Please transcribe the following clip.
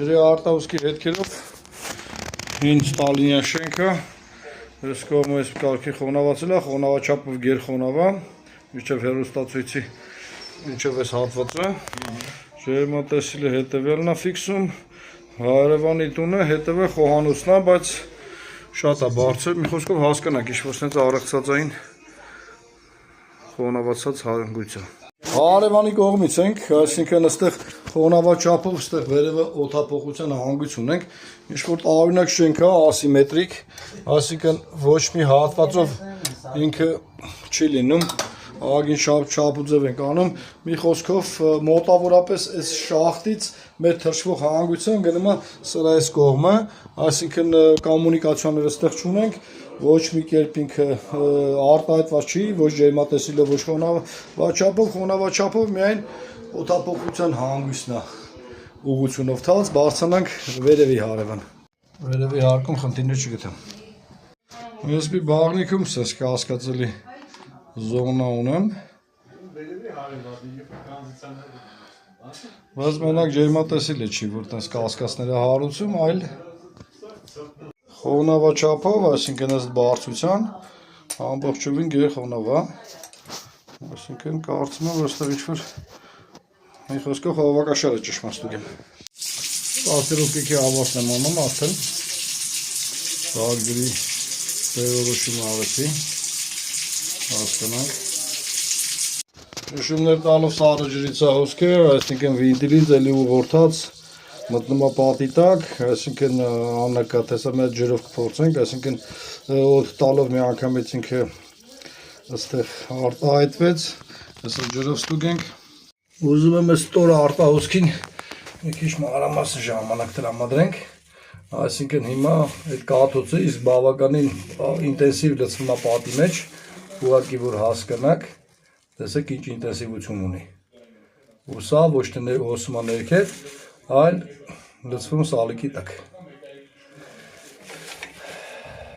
Ջրի արտահոսքի հետքերով հին Ստալինյան շենքը այս կողմը այս կարգի խոնավացել է, խոնավաչափով գերխոնավ է, մինչև հեռուստացույցի մինչև այս հատվածը, ջերմատեսիլը հետևյալն է ֆիքսում, հարևանի տունը հետևը խոհանոցն է, բայց շատ է բարձր, մի խոսքով հասկանանք, ինչ-որ սենց առեղծածային խոնավացած հանգույց է։ Հարևանի կողմից ենք, այսինքն այստեղ խոնավաչափով, այստեղ վերևը օդափոխության հանգույց ունենք, ինչ-որ տարօրինակ շենք է, ասիմետրիկ, այսինքն ոչ մի հատվածով ինքը չի լինում, ագին չափուձև ենք անում, մի խոսքով մոտավորապես այս շախտից մեր թրջվող հանգույցը գնում է սրա այս կողմը, այսինքն կոմունիկացիաները այստեղ չունենք, ոչ մի կերպ ինքը արտահայտված չի, ոչ ջերմատեսիլով, ոչ խոնավաչափով, միայն օդափոխության հանգույցն է ուղղությունով թած, բարձրանանք վերևի հարևան։ Վերևի հարկում խնդիրներ չգտեմ։ USB բաղնիքում սես կասկածելի զոնա ունեմ, բայց մենակ ջերմատեսիլը չի, որ տես կասկածները հարուցում, այլ խոնավաչափով, այսինքն ըստ բարձրության, ամբողջովին գերխոնավ է, այսինքն կարծում եմ, որ այստեղ ինչ-որ մի խոսքով հավաքաշարը ճշմարտ եմ։ Տասիրովկեքի ավասն եմ անում արդեն, ծաղրի վերորոշումը ավեցի, հասկանանք։ Շշումներ տալով սառը ջրից է հոսքեր, այսինքն վինտիլից էլի ուղղորդած մտնում է պատի տակ, այսինքն աննկատ, հեսա մեր ջրով կփորձենք, այսինքն օդ տալով մի անգամից ինքը այստեղ արտահայտվեց, հեսա ջրով ստուգենք։ Ուզում եմ այս ստորը արտահոսքին մի քիչ մանրամասն ժամանակ տրամադրենք, այսինքն հիմա այդ կաթոցը իսկ բավականին ինտենսիվ լցվում է պատի մեջ, ուղղակի որ հասկանաք, տեսեք ինչ ինտենսիվություն ունի, ու սա ոչ թե հոսում է ներքև, այլ լցվում սալիկի տակ։